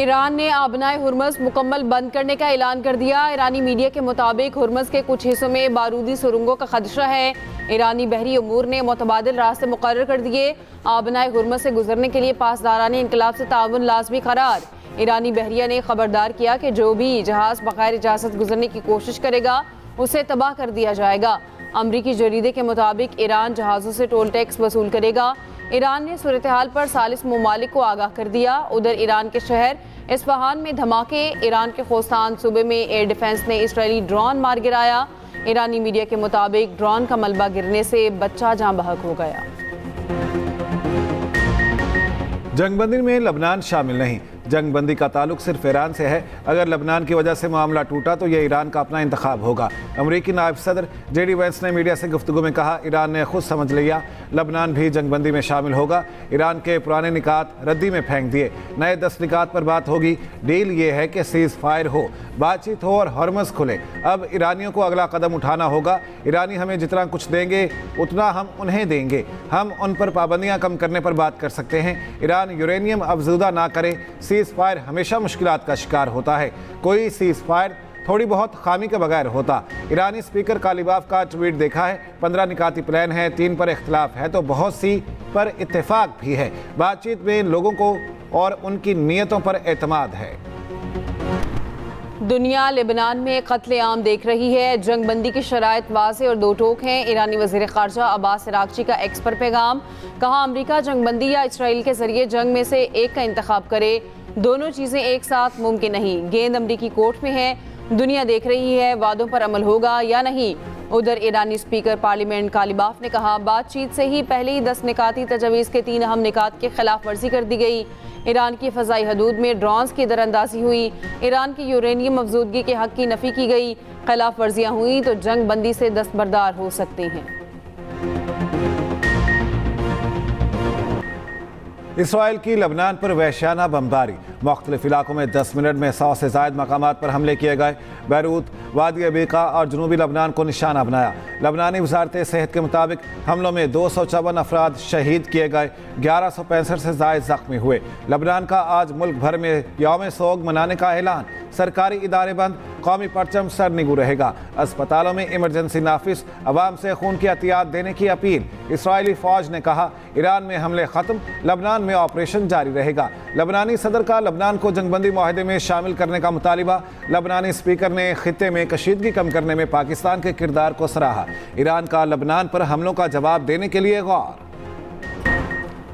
Iran ने आबनाए हुर्मज़ मुकम्मल बंद करने का ऐलान कर दिया। ईरानी मीडिया के मुताबिक हुर्मज़ के कुछ हिस्सों में बारूदी सुरंगों का खदशा है। ईरानी बहरी उमूर ने मुतबादिल रास्ते मुकर्रर कर दिए। आबनाए हुर्मज़ से गुजरने के लिए पासदारानी इनकलाब से ताउन लाजमी करार। ईरानी बहरिया ने खबरदार किया कि जो भी जहाज़ बगैर इजाज़त गुजरने की कोशिश करेगा उसे तबाह कर दिया जाएगा। अमरीकी जरीदे के मुताबिक ईरान जहाज़ों से टोल टैक्स वसूल करेगा। ईरान ने सूरत हाल पर सालिस ममालिक को आगाह कर दिया। उधर ईरान के शहर इस्फहान में धमाके। ईरान के खोस्तान सूबे में एयर डिफेंस ने इसराइली ड्रोन मार गिराया। ईरानी मीडिया के मुताबिक ड्रोन का मलबा गिरने से बच्चा जाँ बहक हो गया। जंगबंदी में लबनान शामिल नहीं। जंगबंदी का ताल्लुक सिर्फ ईरान से है। अगर लबनान की वजह से मामला टूटा तो यह ईरान का अपना इंतखाब होगा। अमरीकी नायब सदर जेडी वेंस ने मीडिया से गुफ्तगू में कहा, ईरान ने खुद समझ लिया लबनान भी जंगबंदी में शामिल होगा। ईरान के पुराने निकात रद्दी में फेंक दिए, नए 10 निकात पर बात होगी। डील ये है कि सीज फायर हो, बातचीत हो और हॉर्मज़ खुले। अब ईरानियों को अगला कदम उठाना होगा। ईरानी हमें जितना कुछ देंगे उतना हम उन्हें देंगे। हम उन पर पाबंदियां कम करने पर बात कर सकते हैं। ईरान यूरेनियम अफजूदा ना करे। सीज फायर हमेशा मुश्किलात का शिकार होता है। कोई सीज फायर थोड़ी बहुत खामी के बगैर होता। ईरानी स्पीकर कालिबाफ का ट्वीट देखा है, 15 निकाती प्लान है, 3 पर इख्तलाफ है तो बहुत सी पर इत्तेफाक भी है। बातचीत में लोगों को और उनकी नीयतों पर एतमाद है। दुनिया लेबनान में कत्लेआम देख रही है। जंगबंदी की शराइत वाज़ेह और दो टोक हैं। ईरानी वज़ीर ख़ारजा अब्बास अराग़ची का एक्स पर पैगाम, कहा अमरीका जंगबंदी या इसराइल के जरिए जंग में से एक का इंतखाब करे। दोनों चीज़ें एक साथ मुमकिन नहीं। गेंद अमरीकी कोर्ट में है। दुनिया देख रही है वादों पर अमल होगा या नहीं। उधर ईरानी स्पीकर पार्लियामेंट कालिबाफ ने कहा, बातचीत से ही पहले ही 10 निकाती तजवीज़ के 3 अहम निकात की खिलाफ वर्जी कर दी गई। ईरान की फ़ज़ाई हदूद में ड्रोन्स की दरअंदाजी हुई। ईरान की यूरेनियम अफजूदगी के हक़ की नफ़ी की गई। खिलाफ वर्जियाँ हुई तो जंग बंदी से दस्तबरदार हो सकते हैं। इसराइल की लबनान पर वहशियाना बमबारी। मुख्तलिफ इलाकों में 10 मिनट में 100 से ज़ायद मकामात पर हमले किए गए। बैरूत, वादी अबीका और जनूबी लबनान को निशाना बनाया। लबनानी वजारत सेहत के मुताबिक हमलों में 254 अफराद शहीद किए गए, 1165 से ज़ायद ज़ख्मी हुए। लबनान का आज मुल्क भर में यौम सोग मनाने का ऐलान। सरकारी इदारे बंद, कौमी परचम सरनिगू रहेगा। अस्पतालों में इमरजेंसी नाफिज, अवाम से खून की एहतियात देने की अपील। इसराइली फ़ौज ने कहा, ईरान में हमले ख़त्म, लबनान में ऑपरेशन जारी रहेगा। लबनानी सदर का लबनान को जंगबंदी माहदे में शामिल करने का मुतालिबा। लबनानी स्पीकर ने खित्ते में कशीदगी कम करने में पाकिस्तान के किरदार को सराहा। ईरान का लबनान पर हमलों का जवाब देने के लिए गौर।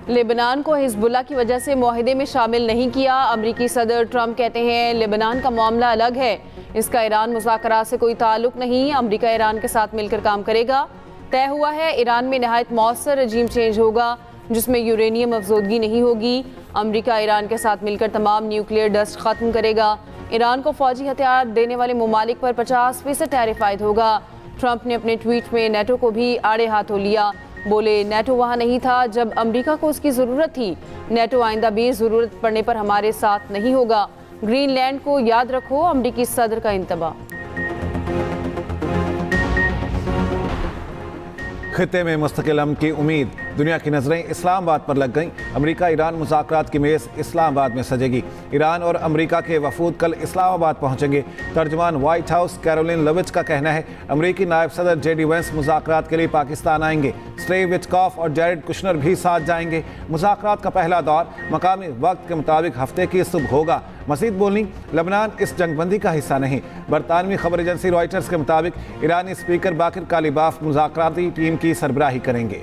लेबनान को हिजबुल्लाह की वजह से मुआहिदे में शामिल नहीं किया। अमरीकी सदर ट्रंप कहते हैं लेबनान का मामला अलग है, इसका ईरान मुज़ाकरात से कोई ताल्लुक नहीं। अमरीका ईरान के साथ मिलकर काम करेगा। तय हुआ है ईरान में नहायत मौसर रजीम चेंज होगा जिसमें यूरेनियम अफजूदगी नहीं होगी। अमरीका ईरान के साथ मिलकर तमाम न्यूक्लियर डस्ट ख़त्म करेगा। ईरान को फौजी हथियार देने वाले ममालिक पर 50% टैरिफ आयद होगा। ट्रंप ने अपने ट्वीट में नेटो को भी आड़े हाथों लिया। बोले, नेटो वहाँ नहीं था जब अमरीका को उसकी ज़रूरत थी। नेटो आइंदा भी ज़रूरत पड़ने पर हमारे साथ नहीं होगा। ग्रीनलैंड को याद रखो, अमरीकी सदर का इंतबा। खित्ते में मुस्तकिल अमन की उम्मीद। दुनिया की नज़रें इस्लामाबाद पर लग गईं। अमरीका ईरान मुज़ाकरात की मेज़ इस्लामाबाद में सजेगी। ईरान और अमरीका के वफूद कल इस्लामाबाद पहुंचेंगे। तर्जमान वाइट हाउस कैरोलिन लेविट्ज का कहना है, अमरीकी नायब सदर जेडी वेंस मुज़ाकरात के लिए पाकिस्तान आएंगे। स्टीव विटकॉफ और जैरेड कुशनर भी साथ जाएंगे। मुज़ाकरात का पहला दौर मकामी वक्त के मुताबिक हफ्ते की सुबह होगा। मज़ीद बोली, लबनान इस जंगबंदी का हिस्सा नहीं। बरतानवी खबर एजेंसी रॉयटर्स के मुताबिक ईरानी स्पीकर बाकिर कालिबाफ मुज़ाकराती टीम की सरबराही करेंगे।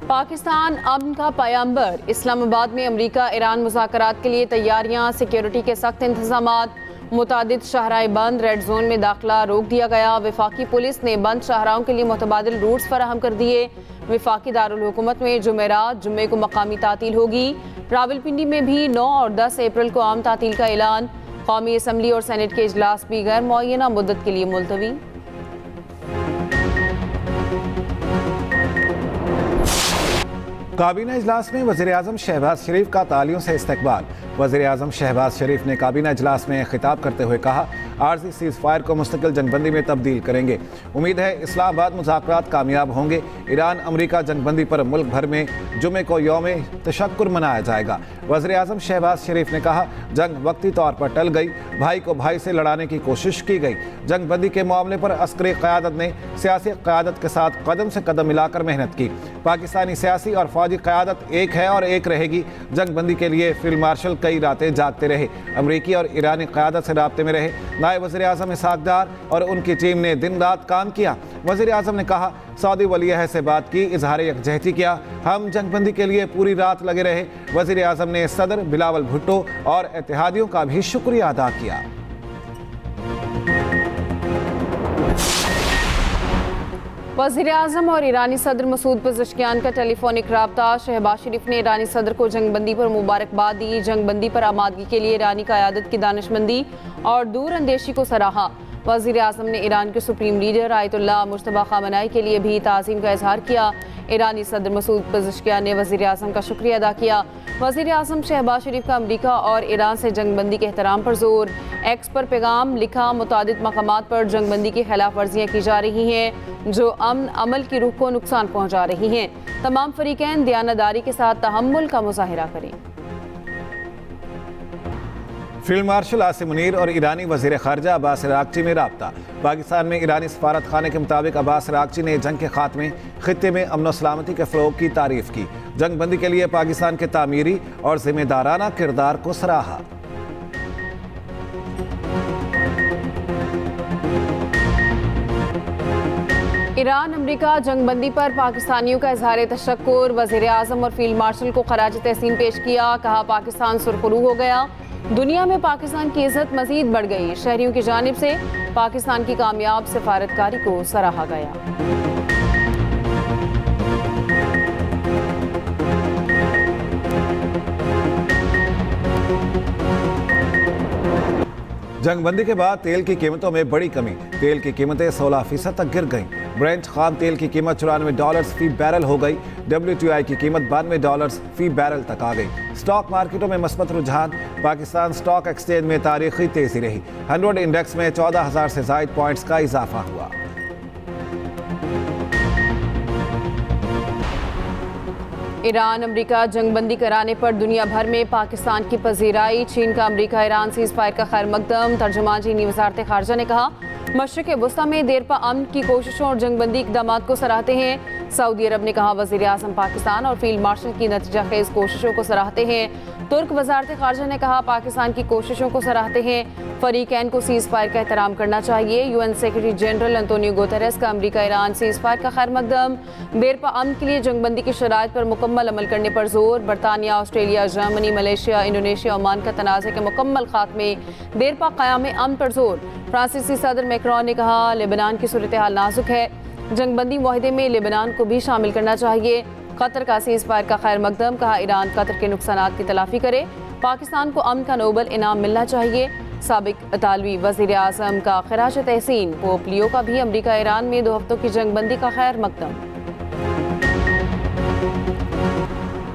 पाकिस्तान अमन का पैगंबर। इस्लामाबाद में अमरीका ईरान मुज़ाकरात के लिए तैयारियां, सिक्योरिटी के सख्त इंतजामात। मुतादिद शाहराए बंद, रेड जोन में दाखिला रोक दिया गया। वफाकी पुलिस ने बंद शाहराओं के लिए मुतबादिल रूट्स फराहम कर दिए। वफाकी दारुल हुकूमत में जुमेरात, जुम्मे को मकामी तातील होगी। रावलपिंडी में भी 9 और 10 अप्रैल को आम तातील का ऐलान। कौमी असम्बली और सेनेट के इजलास भी गैर मुअय्यना मुद्दत के लिए मुलतवी। काबीना इजलास में वज़ीर-ए-आज़म शहबाज शरीफ का तालियों से इस्तकबाल। वज़ीर-ए-आज़म शहबाज शरीफ ने काबीना इजलास में खिताब करते हुए कहा, आर्जी सीज फायर को मुस्तकिल जंगबंदी में तब्दील करेंगे। उम्मीद है इस्लामाबाद मुज़ाकरात कामयाब होंगे। ईरान अमरीका जंगबंदी पर मुल्क भर में जुमे को यौम तशक्कुर मनाया जाएगा। वज़ीर आज़म शहबाज शरीफ ने कहा, जंग वक्ती तौर पर टल गई, भाई को भाई से लड़ाने की कोशिश की गई। जंगबंदी के मामले पर अस्करी क़यादत ने सियासी क़यादत के साथ कदम से कदम मिलाकर मेहनत की। पाकिस्तानी सियासी और फौजी क़यादत एक है और एक रहेगी। जंगबंदी के लिए फील्ड मार्शल कई रातें जागते रहे, अमरीकी और ईरानी क़यादत से राब्ते में रहे। नायब वज़ीर आज़म इसहाक़ डार और उनकी टीम ने दिन रात काम किया। वज़ीर आज़म ने कहा, सऊदी वली अहद से बात की, इजहार यकजहती किया, हम जंगबंदी के लिए पूरी रात लगे रहे। वज़ीर आज़म ने सदर बिलावल भुट्टो और इत्तेहादियों का भी शुक्रिया अदा किया। वज़ीर आज़म और ईरानी सदर मसूद पज़ेश्कियान का टेलीफोनिक राब्ता। शहबाज शरीफ ने ईरानी सदर को जंगबंदी पर मुबारकबाद दी। जंगबंदी पर आमादगी के लिए ईरानी क़यादत की दानिशमंदी और दूर अंदेशी को सराहा। वज़ीर आज़म ने ईरान के supreme leader Ayatollah Mojtaba Khamenei के लिए भी ताज़ीम का इजहार किया। ईरानी सदर मसूद पज़ेश्कियान ने वज़ीर आज़म का शुक्रिया अदा किया। वज़ीर आज़म शहबाज शरीफ का अमरीका और ईरान से जंगबंदी के एहतराम पर जोर। एक्स पर पैगाम लिखा, मुतादिद मकामात पर जंगबंदी की खिलाफ वर्जियाँ की जा रही हैं जो अमन अमल की रूह को नुकसान पहुँचा रही हैं। तमाम फरीकैन दयानतदारी के साथ तहम्मुल का मुज़ाहिरा करें। फील्ड मार्शल आसिम मुनीर और ईरानी वज़ीर ख़ारजा अब्बास अराग़ची में राब्ता। पाकिस्तान में ईरानी सफारत खाने के मुताबिक अब्बास अराग़ची ने जंग के खात्मे, खित्ते में अमन व सलामती के फ़रोग़ की तारीफ़ की। जंगबंदी के लिए पाकिस्तान के तामीरी और ज़िम्मेदाराना किरदार को सराहा। ईरान अमरीका जंगबंदी पर पाकिस्तानियों का इजहार तशक्कुर। वज़ीर आज़म और फील्ड मार्शल को खराज तहसीन पेश किया। कहा, पाकिस्तान सुरखरू हो गया, दुनिया में पाकिस्तान की इज्जत मजीद बढ़ गई। शहरियों की जानिब से पाकिस्तान की कामयाब सफारतकारी को सराहा गया। जंगबंदी के बाद तेल की कीमतों में बड़ी कमी। तेल की कीमतें 16% तक गिर गईं। ब्रेंट खाम तेल की कीमत $94 फी बैरल हो गई। WTI की कीमत $92 फी बैरल तक आ गई। स्टॉक मार्केटों में मस्बत रुझान। पाकिस्तान स्टॉक एक्सचेंज में तारीखी तेजी रही। 100 इंडेक्स में 14,000 से ज़ायद पॉइंट्स का इजाफा हुआ। ईरान अमरीका जंगबंदी कराने पर दुनिया भर में पाकिस्तान की पजीराई। चीन का अमरीका ईरान सीज़ फायर का खैर मकदम। तर्जुमान चीनी वज़ारत ख़ारजा ने कहा, मशरिक़ वस्ता में देरपा अमन की कोशिशों और जंगबंदी इक़दामात को सराहते हैं। सऊदी अरब ने कहा, वज़ीर आज़म पाकिस्तान और फील्ड मार्शल की नतीजा खेज़ कोशिशों को सराहते हैं। तुर्क वज़ारत ख़ारजा ने कहा, पाकिस्तान की कोशिशों को सराहते हैं। फ़रीक़ैन को सीज़ फायर का एहतराम करना चाहिए। UN secretary general Antonio Guterres का अमरीका ईरान सीज़ फायर का खैर मकदम। देरपा अमन के लिए जंगबंदी की शराइत पर मुकम्मल अमल करने पर जोर। बरतानिया, Australia, Germany, Malaysia, Indonesia, Oman का तनाज़े के मुकम्मल खात्मे, देरपा क़याम अमन पर जोर। फ्रांसीसी सदर मैक्रोन ने कहा, लेबनान की सूरत हाल नाजुक है, जंगबंदी मुआहदे में लेबनान को भी शामिल करना चाहिए। कतर का सीज़ फायर का खैर मकदम। कहा, ईरान कतर के नुकसानात की तलाफ़ी करे, पाकिस्तान को अमन का नोबल इनाम मिलना चाहिए। साबिक इतालवी वज़ीर आज़म का खराज तहसीन। पोप लियो का भी अमरीका ईरान में 2 हफ्तों की जंगबंदी का खैर मकदम।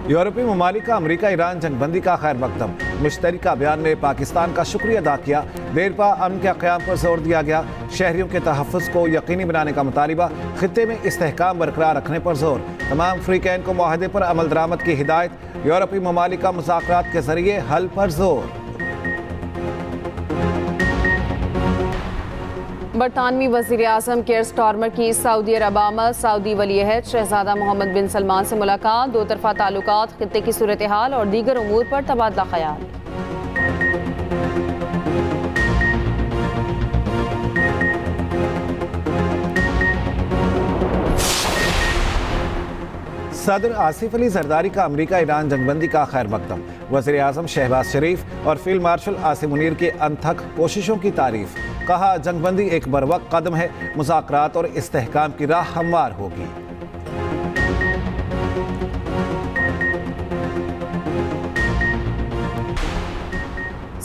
यूरोपीय ममालिक का अमरीका ईरान जंगबंदी का खैर मकदम। मुश्तरका बयान में पाकिस्तान का शुक्रिया अदा किया। देरपा अमन के क़याम पर जोर दिया गया। शहरियों के तहफ़्फ़ुज़ को यकीनी बनाने का मुतालिबा। खित्ते में इस्तेहकाम बरकरार रखने पर जोर। तमाम फ़रीक़ैन को मुआहदे पर अमल दरामद की हिदायत। यूरोपीय ममालिक का मुज़ाकरात के ज़रिए हल पर जोर। बरतानवी वज़ीर आज़म केयर स्टारमर की सऊदी अरब आमद। सऊदी वली अहद शहज़ादा मोहम्मद बिन सलमान से मुलाकात। 2 तरफ़ा ताल्लुकात, खित्ते की सूरत हाल और दीगर उमूर पर तबादला ख्याल। सदर आसिफ अली जरदारी का अमरीका ईरान जंगबंदी का खैर मकदम। वज़ीर आज़म शहबाज शरीफ और फील्ड मार्शल आसिम मुनीर की अनथक कोशिशों की तारीफ। कहा, जंगबंदी एक बरवक्त कदम है, मुज़ाकरात और इस्तेहकाम की राह हमवार होगी।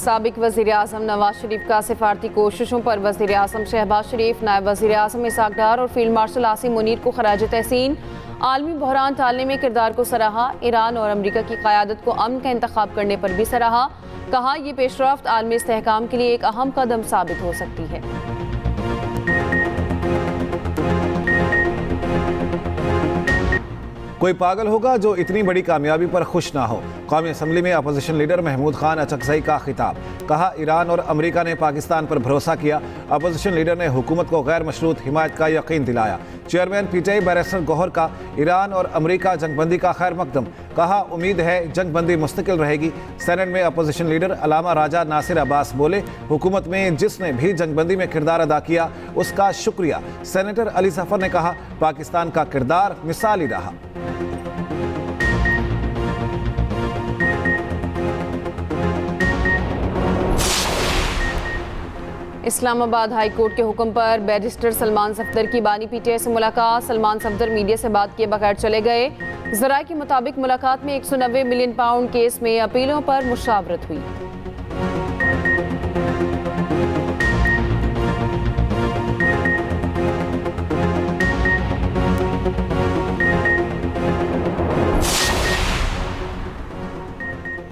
साबिक वज़ीर आज़म नवाज शरीफ का सिफारती कोशिशों पर वज़ीर आज़म शहबाज शरीफ, नायब वज़ीर आज़म इसहाक डार और फील्ड मार्शल आसिम मुनीर को खराज तहसीन। आलमी बहरान टालने में किरदार को सराहा। ईरान और अमरीका की क़यादत को अमन का इंतखाब करने पर भी सराहा। कहा, यह पेशरफ्त आलमी इस्तेहकाम के लिए एक अहम कदम साबित हो सकती है। कोई पागल होगा जो इतनी बड़ी कामयाबी पर खुश ना हो। कौमी असम्बली में अपोजिशन लीडर महमूद खान अचकज़ई का खिताब। कहा, ईरान और अमेरिका ने पाकिस्तान पर भरोसा किया। अपोजिशन लीडर ने हुकूमत को गैर मशरूत हिमायत का यकीन दिलाया। चेयरमैन पीटीआई बैरिस्टर गौहर का ईरान और अमेरिका जंगबंदी का खैर मकदम। कहा, उम्मीद है जंगबंदी मुस्तकिल रहेगी। सेनेट में अपोजिशन लीडर अलामा राजा नासिर अब्बास बोले, हुकूमत में जिसने भी जंगबंदी में किरदार अदा किया उसका शुक्रिया। सेनेटर अली सफर ने कहा, पाकिस्तान का किरदार मिसाली रहा। इस्लामाबाद हाई कोर्ट के हुक्म पर बैरिस्टर सलमान सफदर की बानी पीटीआई से मुलाकात। सलमान सफदर मीडिया से बात किए बगैर चले गए। ज़राए के मुताबिक मुलाकात में 190 मिलियन पाउंड केस में अपीलों पर मुशावरत हुई।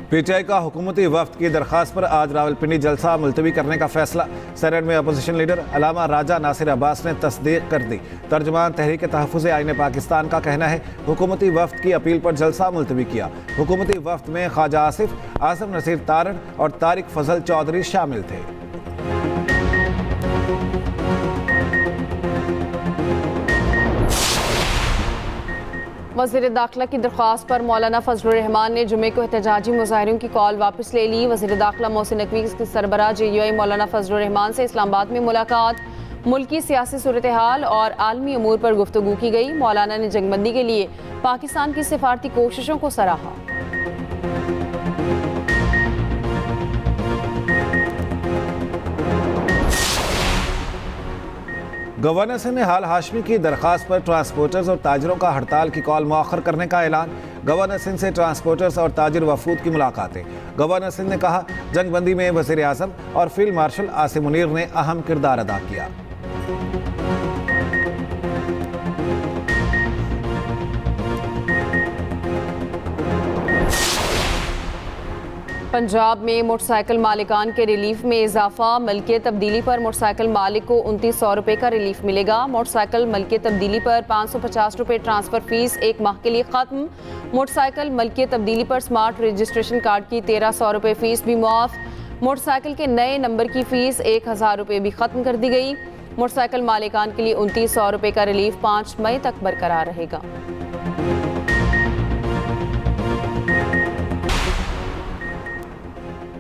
पीटीआई का हुकूमती वफ्द की दरख्वास्त पर आज रावलपिंडी जलसा मुलतवी करने का फैसला। सेनेट में अपोजिशन लीडर अलामा राजा नासिर अब्बास ने तस्दीक कर दी। तर्जुमान तहरीक तहफ़्फ़ुज़ आईन पाकिस्तान का कहना है, हुकूमती वफ्द की अपील पर जलसा मुलतवी किया। हुकूमती वफ्द में ख्वाजा आसिफ, आज़म नसीर तारड़ और तारिक फजल चौधरी शामिल थे। वज़ीर दाखिला की दरख्वास्त पर मौलाना फजलुर रहमान ने जुमे को एहतजाजी मुजाहिरों की कॉल वापस ले ली। वज़ीर दाखिला मोहसिन नकवी के सरबराह JUI मौलाना फजलुर रहमान से इस्लामाबाद में मुलाकात। मुल्की सियासी सूरत हाल और आलमी अमूर पर गुफ्तगू की गई। मौलाना ने जंगबंदी के लिए पाकिस्तान की सिफारती कोशिशों को सराहा। गवर्नर सिंह ने हाल हाशमी की दरख्वास्त पर ट्रांसपोर्टर्स और ताजरों का हड़ताल की कॉल मौखर करने का ऐलान। गवर्नर सिंह से ट्रांसपोर्टर्स और ताजिर वफूद की मुलाकातें। गवर्नर सिंह ने कहा, जंगबंदी में वज़ीर आज़म और फील्ड मार्शल आसिम मुनीर ने अहम किरदार अदा किया। पंजाब में मोटरसाइकिल मालिकान के रिलीफ में इजाफा। मलकियत तब्दीली पर मोटरसाइकिल मालिक को 2900 रुपये का रिलीफ मिलेगा। मोटरसाइकिल मलकियत तब्दीली पर 550 रुपये ट्रांसफ़र फीस 1 माह के लिए ख़त्म। मोटरसाइकिल मलकियत तब्दीली पर स्मार्ट रजिस्ट्रेशन कार्ड की 1300 रुपये फीस भी मुआफ़। मोटरसाइकिल के नए नंबर की फ़ीस 1000 रुपये भी ख़त्म कर दी गई। मोटरसाइकिल मालिकान के लिए 2900 रुपये का रिलीफ 5 मई तक बरकरार रहेगा।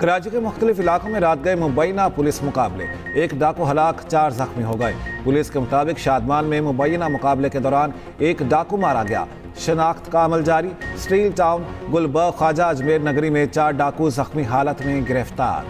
कराची के मुख्तलिफ इलाकों में रात गए मुबैना पुलिस मुकाबले। एक डाकू हलाक, 4 जख्मी हो गए। पुलिस के मुताबिक शादमान में मुबैना मुकाबले के दौरान एक डाकू मारा गया। शनाख्त का अमल जारी। स्टील टाउन गुलबर्ग ख्वाजा अजमेर नगरी में 4 डाकू जख्मी हालत में गिरफ्तार।